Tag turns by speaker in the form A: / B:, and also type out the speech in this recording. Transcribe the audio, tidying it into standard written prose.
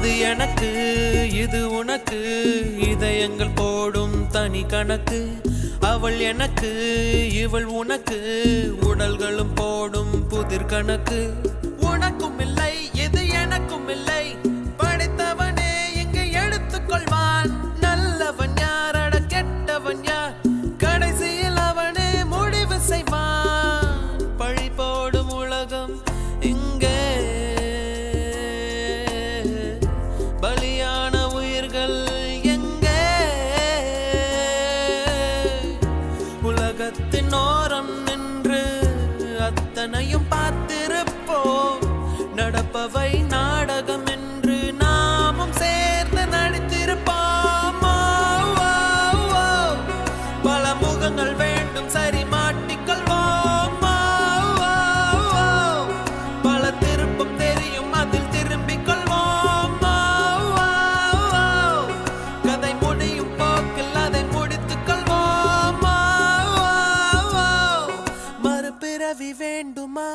A: அது எனக்கு இது உனக்கு இதயங்கள் போடும் தனி கணக்கு அவள் எனக்கு இவள் உனக்கு உடல்களும் போடும் புதிர் கணக்கு உனக்கும் இல்லை இது எனக்கும் இல்லை படைத்தவனே இங்கு எடுத்துக்கொள்வான் நல்லவன் யாரட கெட்டவன் யார் கடைசியில் அவனே முடிவு செய்வான் பழி போடும் உலகம் இங்கே பலியான உயிர்கள் எங்கே உலகத்தின் ஓரம் நின்று அத்தனையும் பார்த்திருப்போம் நடப்பவை நாடகம் என்று நாமும் சேர்ந்து நடித்திருப்போம் பல முகங்கள் வேண்டும் சரி மாட்டிக்கொள்வோம் பல திருப்பம் தெரியும் அதில் திரும்பிக் கொள்வோம் கதை முடியும் போக்கில் அதை முடித்துக் கொள்வோம் மறுபிறவி வேண்டுமா